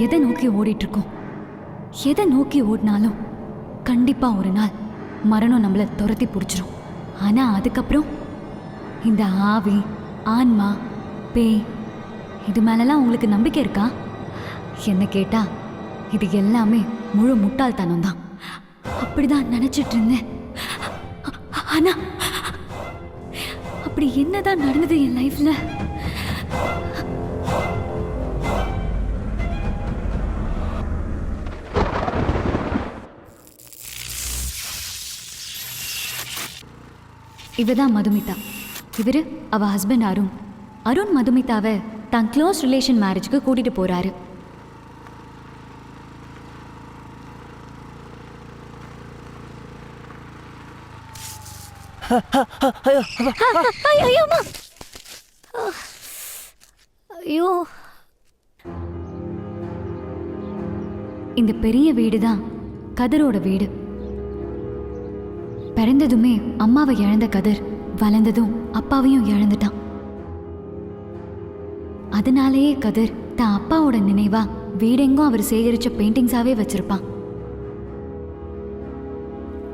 எதை நோக்கி ஓடிட்டு இருக்கோம்? எதை நோக்கி ஓடினாலும் கண்டிப்பா ஒரு நாள் மரணம் நம்மளை துரத்தி பிடிச்சிரும். ஆனா அதுக்கப்புறம் இந்த ஆவி, ஆன்மா, பேய் இது மேலெல்லாம் உங்களுக்கு நம்பிக்கை இருக்கா? என்ன கேட்டா இது எல்லாமே முழு முட்டாள்தனம் தான். அப்படிதான் நினைச்சிட்டு இருந்தேன். ஆனா அப்படி என்னதான் நடந்தது என் லைஃப்ல? இவதான் மதுமிதா. இவரு அவ ஹஸ்பண்ட் அருண். அருண் மதுமிதாவை தான் க்ளோஸ் ரிலேஷன் மேரேஜுக்கு கூட்டிட்டு போறாரு. ஐயோ, இந்த பெரிய வீடு தான் கதிரோட வீடு. பிறந்ததுமே அம்மாவை இழந்த கதிர் வளர்ந்ததும் அப்பாவையும் இழந்துட்டான். அதனாலேயே கதிர் தான் அப்பாவோட நினைவா வீடெங்கும் அவர் சேகரிச்ச பெயிண்டிங்ஸாவே வச்சிருப்பான்.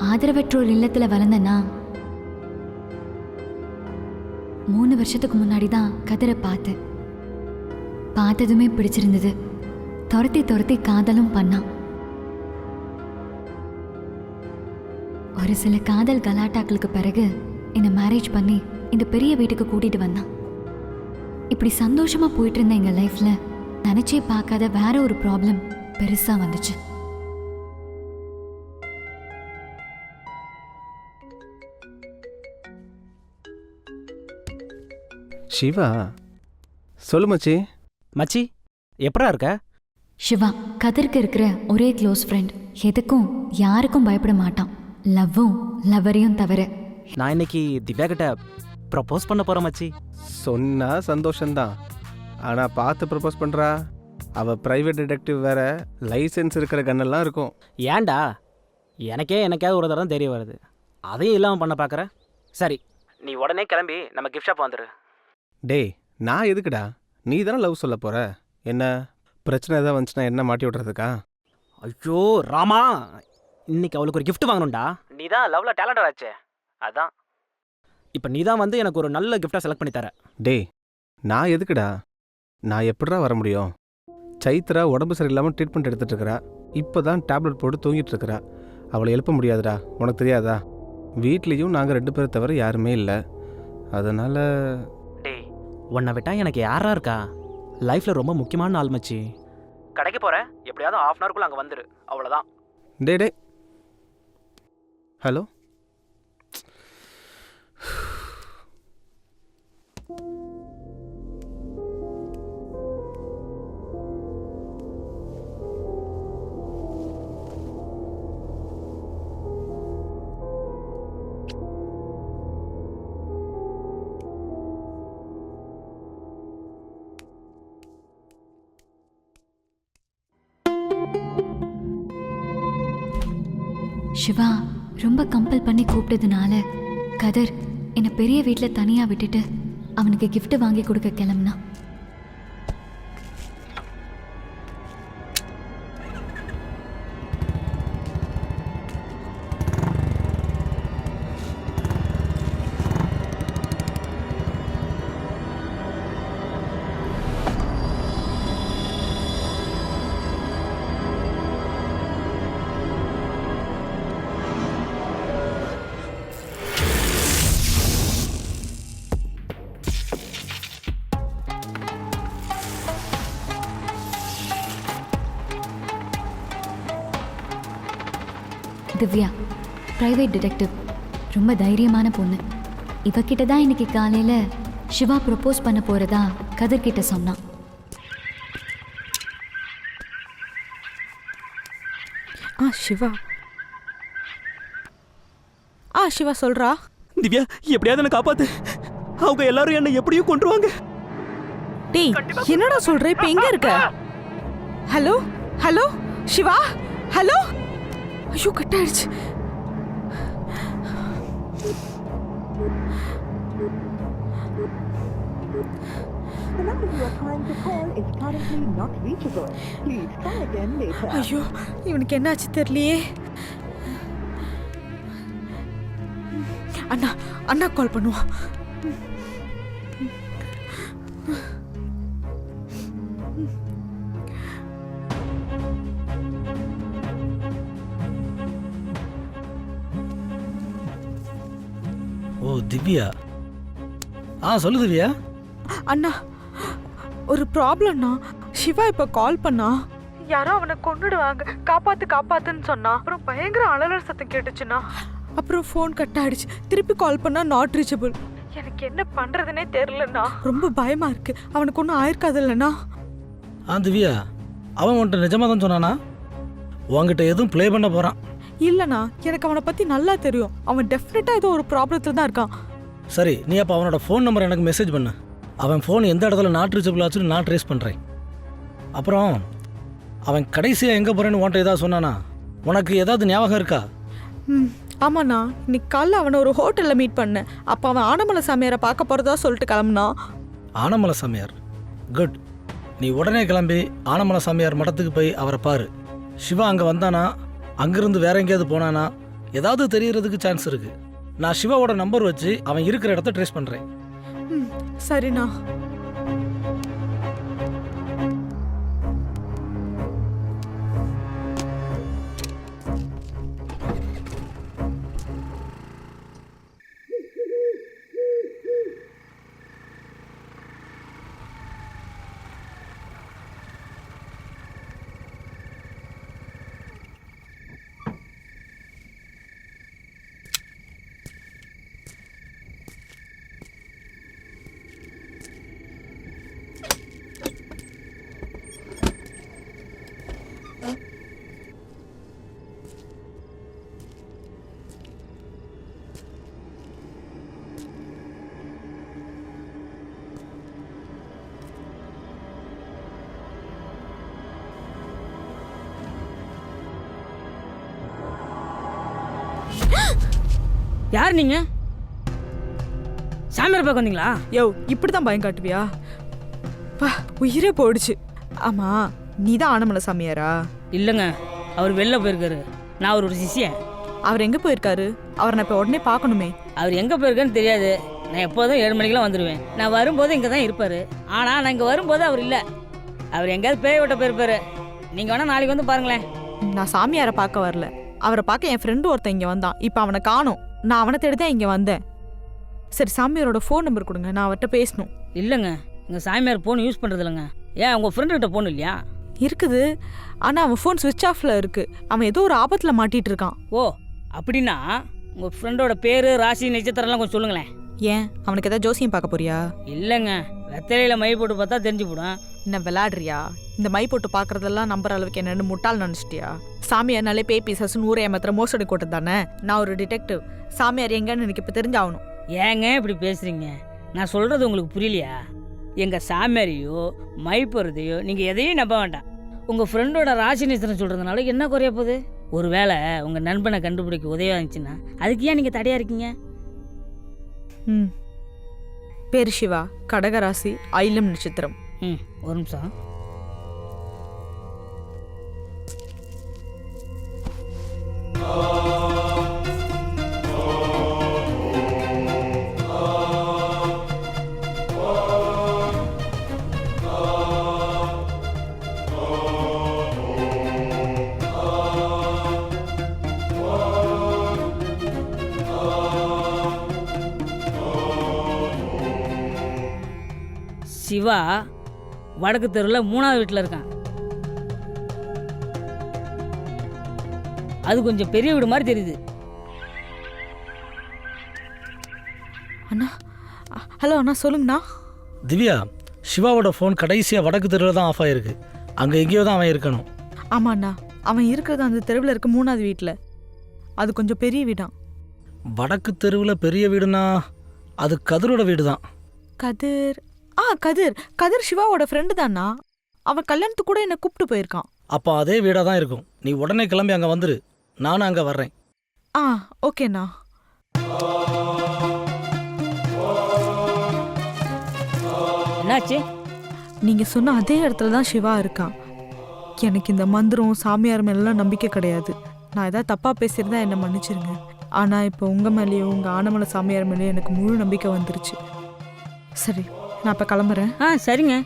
ஆதரவற்றோர் இல்லத்துல வளர்ந்தனா 3 வருஷத்துக்கு முன்னாடி தான் கதிரை பார்த்தேன். பார்த்ததுமே பிடிச்சிருந்தது. துரத்தி துரத்தி காதலும் பண்ணான். ஒரு சில காதல் கலாட்டாக்களுக்கு பிறகு என்னை மேரேஜ் பண்ணி இந்த பெரிய வீட்டுக்கு கூட்டிட்டு வந்தான். இப்படி சந்தோஷமா போயிட்டு இருந்த எங்க லைஃப்ல நினைச்சே பார்க்காத வேற ஒரு ப்ராப்ளம் பெருசா வந்துச்சு. சிவா, சொல்லு மச்சி. மச்சி எப்படா இருக்க? சிவா கதிர்க்கு இருக்கிற ஒரே க்ளோஸ் ஃப்ரெண்ட். எதுக்கும் யாருக்கும் பயப்பட மாட்டான், லவ்வும் லவரையும் தவிர. நான் இன்னைக்கு திவ்யா கிட்ட ப்ரப்போஸ் பண்ண போறேன் மச்சி. சொன்னா சந்தோஷம்தான், ஆனால் பார்த்து ப்ரப்போஸ் பண்ணுறா. அவள் ப்ரைவேட் டிடெக்டிவ் வேற, லைசன்ஸ் இருக்கிற கண்ணெல்லாம் இருக்கும். ஏன்டா, எனக்கே எனக்காவது ஒரு தடவை தெரிய வருது, அதையும் இல்லாமல் பண்ண பார்க்குற. சரி, நீ உடனே கிளம்பி நம்ம கிஃப்ட் ஷாப் வந்துடு. டேய், நான் எதுக்குடா? நீ தானே லவ் சொல்ல போகிற. என்ன பிரச்சனை எதாவது வந்துச்சுன்னா என்ன மாட்டி விட்றதுக்கா? ஐயோ ராமா, இன்னைக்கு அவளுக்கு ஒரு கிஃப்ட் வாங்கணும்டா. நீ தான் லவ்ல டேலண்டட் ஆச்சே, அதான். இப்போ நீ தான் வந்து எனக்கு ஒரு நல்ல கிஃப்டாக செலக்ட் பண்ணி தர. டேய், நான் எதுக்குடா? நான் எப்படிடா வர முடியும்? சைத்ரா உடம்பு சரியில்லாமல் ட்ரீட்மெண்ட் எடுத்துகிட்டு இருக்கிறா. இப்போ தான் டேப்லெட் போட்டு தூங்கிட்டு இருக்கிறா. அவளை எழுப்ப முடியாதுடா, உனக்கு தெரியாதா? வீட்லேயும் நாங்கள் 2 பேரை தவிர யாருமே இல்லை. அதனால் டேய், உன்னை விட்டா எனக்கு யாரா இருக்கா? லைஃப்பில் ரொம்ப முக்கியமான ஆள் மச்சி. கடைக்கு போகிறேன், எப்படியாவது 1/2 அன் ஹவருக்குள்ளே அங்கே வந்துடு, அவ்வளோதான். டே ஹலோ. சிவா ரொம்ப கம்பல் பண்ணி கூப்பிட்டதுனால கதிர் என்னை பெரிய வீட்டில் தனியாக விட்டுட்டு அவனுக்கு கிஃப்ட் வாங்கி கொடுக்க கிளம்புனா. திவ்யா பிரைவேட் டிடெக்டிவ், ரொம்ப தைரியமான பொண்ணு. இவகிட்ட தான் இன்னைக்கு காலையில் சிவா ப்ரப்போஸ் பண்ண போகிறதா கதிர்கிட்ட சொன்னான். சிவா சொல்றா. திவ்யா, எப்படியாவது என்ன காப்பாத்து, அவங்க எல்லாரும் என்ன எப்படியும் கொன்றுவாங்க. டேய், என்னடா சொல்ற? இப்ப எங்க இருக்க? Hello hello Shiva, hello. ஐயோ, கட் ஆயிடுச்சு. The number you are trying to call is currently not reachable. Please try again later. ஐயோ இவனுக்கு என்னாச்சு தெரியலையே. அண்ணா அண்ணா கால் பண்ணுவோம். ஓ திவ்யா. சொல்லு திவ்யா. அண்ணா ஒரு ப்ராப்ளம்னா சிவா இப்ப கால் பண்ணா. யாரோ அவனை கொன்னுடுவாங்க, காப்பாத்து காப்பாத்துன்னு சொன்னா. அப்புறம் பயங்கர அலறல் சத்தம் கேட்டுச்சுன்னா அப்புறம் ஃபோன் கட் ஆயிடுச்சு. திருப்பி கால் பண்ணா நாட் ரீச்சபிள். எனக்கு என்ன பண்றதுனே தெரியலண்ணா. ரொம்ப பயமா இருக்கு. அவனுக்கு ஒன்றும் ஆயிருக்காது இல்லைண்ணா. திவ்யா, அவன் உன்கிட்ட நிஜமாக தான் சொன்னானா? உன்கிட்ட எதுவும் ப்ளே பண்ண போகிறான்? இல்லைண்ணா, எனக்கு அவனை பற்றி நல்லா தெரியும். அவன் டெஃபினட்டாக ஏதோ ஒரு ப்ராப்ளத்தில் தான் இருக்கான். சரி, நீ அப்போ அவனோட ஃபோன் நம்பர் எனக்கு மெசேஜ் பண்ணு. அவன் ஃபோன் எந்த இடத்துல நாட் ரீச்சபிள் ஆச்சுன்னு நான் ட்ரேஸ் பண்ணுறேன். அப்புறம் அவன் கடைசியாக எங்கே போகிறேன்னு உன்கிட்ட ஏதாவது சொன்னானா? உனக்கு ஏதாவது ஞாபகம் இருக்கா? ஆமாண்ணா, இன்னைக்கு காலைல அவனை ஒரு ஹோட்டலில் மீட் பண்ணேன். அப்போ அவன் ஆனமலை சாமியாரை பார்க்க போகிறதா சொல்லிட்டு கிளம்புனா. ஆனமலை சாமியார்? குட். நீ உடனே கிளம்பி ஆனமலை சாமியார் மடத்துக்கு போய் அவரை பாரு. சிவா அங்கே வந்தானா, அங்கிருந்து வேற எங்கேயாவது போனானா, ஏதாவது தெரியறதுக்கு சான்ஸ் இருக்கு. நான் சிவாவோட நம்பர் வச்சு அவன் இருக்கிற இடத்த ட்ரேஸ் பண்ணுறேன். சரிண்ணா. யார் நீங்க? சாமியார் பார்க்க வந்தீங்களா? யோ, இப்படிதான் பயம் காட்டுவியா? பா, உயிரே போயிடுச்சு. ஆமா, நீ தான் ஆனமலை சாமியாரா? இல்லைங்க, அவர் வெளில போயிருக்காரு. நான் அவரோட சிஷ்யன். அவர் எங்க போயிருக்காரு? அவரை நான் இப்போ உடனே பார்க்கணுமே. அவர் எங்கே போயிருக்கான்னு தெரியாது. நான் எப்போதும் 7 மணிக்கெலாம் வந்துடுவேன். நான் வரும்போது இங்கே தான் இருப்பார். ஆனால் நான் இங்கே வரும்போது அவர் இல்லை. அவர் எங்கேயாவது பேய் விட்ட போயிருப்பாரு. நீங்கள் வேணால் நாளைக்கு வந்து பாருங்களேன். நான் சாமியாரை பார்க்க வரல. அவரை பார்க்க என் ஃப்ரெண்டு ஒருத்தன் இங்கே வந்தான். இப்போ அவனை காணோம். நான் அவனை தேடி தான் இங்கே வந்தேன். சரி, சாமியாரோட ஃபோன் நம்பர் கொடுங்க, நான் அவர்கிட்ட பேசணும். இல்லைங்க, எங்கள் சாமியார் ஃபோன் யூஸ் பண்ணுறது இல்லைங்க. ஏன் உங்கள் ஃப்ரெண்டுக்கிட்ட ஃபோன் இல்லையா? இருக்குது, ஆனால் அவன் ஃபோன் ஸ்விட்ச் ஆஃபில் இருக்குது. அவன் ஏதோ ஒரு ஆபத்தில் மாட்டிகிட்டு இருக்கான். ஓ, அப்படின்னா உங்கள் ஃப்ரெண்டோட பேர், ராசி, நட்சத்திரம்லாம் கொஞ்சம் சொல்லுங்களேன். ஏன், அவனுக்கு ஏதாவது ஜோசியம் பார்க்க போறியா? இல்லைங்க, வெத்தலையில் மை போட்டு பார்த்தா தெரிஞ்சு போடும். என்ன விளையாடுறியா? இந்த மை போட்டு பார்க்குறதெல்லாம் நம்புற அளவுக்கு என்னென்னு முட்டாள் நினச்சிட்டியா? சாமியார்னாலே பேய் பீசஸ்ன்னு ஊரை ஏமாத்திர மோசடி கூட்டம் தானே. நான் ஒரு டிடெக்டிவ். சாமியார் எங்கன்னு எனக்கு இப்போ தெரிஞ்சாகணும். ஏங்க இப்படி பேசுகிறீங்க? நான் சொல்கிறது உங்களுக்கு புரியலையா? எங்கள் சாமியாரையோ மை போகிறதையோ நீங்கள் எதையும் நம்ப வேண்டாம். உங்கள் ஃப்ரெண்டோட ராசி நட்சத்திரம் சொல்கிறதுனால என்ன குறைய போகுது? ஒரு வேளை உங்கள் நண்பனை கண்டுபிடிக்க உதவியாக இருந்துச்சுன்னா அதுக்கு ஏன் நீங்கள் தடையாக இருக்கீங்க? பேர் சிவா, கடகராசி, ஐலம் நட்சத்திரம். ஒரு நிமிஷம். சிவா வடக்கு தெருவில் 3வது வீட்டில் இருக்கான். அது கொஞ்சம் பெரிய வீடு மாதிரி தெரியுது. அண்ணா, ஹலோ அண்ணா, சொல்லுங்கண்ணா. திவ்யா, சிவாவோட ஃபோன் கடைசியாக வடக்கு தெருவில் தான் ஆஃப் ஆகிருக்கு. அங்கே எங்கேயோ தான் அவன் இருக்கணும். ஆமாண்ணா, அவன் இருக்கிறது அந்த தெருவில் இருக்க 3வது வீட்டில். அது கொஞ்சம் பெரிய வீடான். வடக்கு தெருவில் பெரிய வீடுனா அது கதிரோட வீடு தான். கதிர்? கதிர் கதிர் சிவாவோட ஃப்ரெண்டு தானா? அவன் கல்யாணத்துக்கு கூட என்னை கூப்பிட்டு போயிருக்கான். அப்போ அதே வீடாக தான் இருக்கும். நீ உடனே கிளம்பி அங்கே வந்துரு, நானும் அங்கே வர்றேன். ஓகேண்ணா. என்னாச்சு? நீங்கள் சொன்ன அதே இடத்துல தான் சிவா இருக்கான். எனக்கு இந்த மந்திரம் சாமியார் மேலாம் நம்பிக்கை கிடையாது. நான் ஏதாவது தப்பாக பேசியிருந்தா என்னை மன்னிச்சிருங்க. ஆனால் இப்போ உங்கள் மேலேயும் உங்கள் ஆனமலை சாமியார் மேலேயும் எனக்கு முழு நம்பிக்கை வந்துருச்சு. சரி, நான் இப்போ கிளம்புறேன். சரிங்க.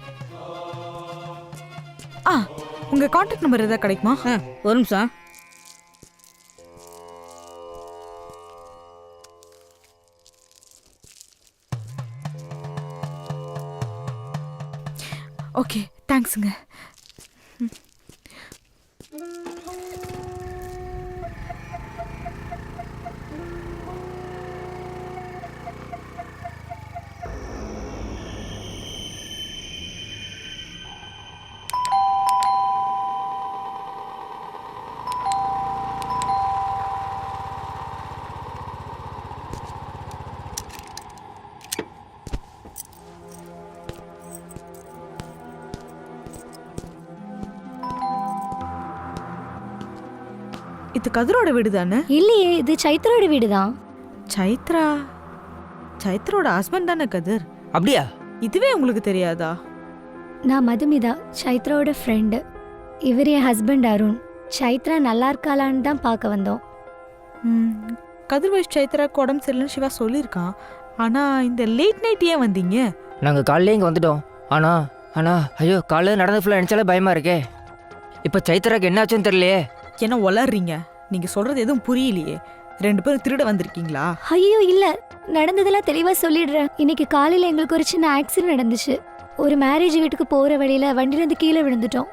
உங்கள் கான்டாக்ட் நம்பர் எதாவது கிடைக்குமா? ஒரு நிமிஷம். ஓகே, தேங்க்ஸுங்க. இது கதிரோட வீடு தானே? இல்லையே, இது சைத்ரோட வீடு தான். சைத்ரோட ஹஸ்பண்ட் தானே கதிர்? அப்படியா? இதுவே உங்களுக்கு தெரியாதா? நான் மதுமிதா, சைத்ராவோட ஃப்ரெண்டு. இவர் என் ஹஸ்பண்ட் அருண். சைத்ரா நல்லா இருக்காளான்னு தான் பார்க்க வந்தோம். கதிர் வயசு சைத்ராக்கு உடம்பு சரியில்லைன்னு சிவா சொல்லியிருக்கான். ஆனால் இந்த லேட் நைட் ஏன் வந்தீங்க? நாங்கள் காலையிலே இங்கே வந்துட்டோம். ஆனால் ஐயோ, காலையில் நடந்து ஃபுல்லாக நினச்சாலே பயமாக இருக்கே. இப்போ சைத்ராக்கு என்ன ஆச்சுன்னு தெரியலையே. என்ன வளர்றீங்க? நீங்கள் சொல்கிறது எதுவும் புரியலையே. 2 பேரும் திருட வந்திருக்கீங்களா? ஐயோ இல்லை, நடந்ததெல்லாம் தெளிவாக சொல்லிடுறேன். இன்னைக்கு காலையில் எங்களுக்கு ஒரு சின்ன ஆக்சிடென்ட் நடந்துச்சு. ஒரு மேரேஜ் வீட்டுக்கு போகிற வழியில் வண்டியிலேருந்து கீழே விழுந்துட்டோம்.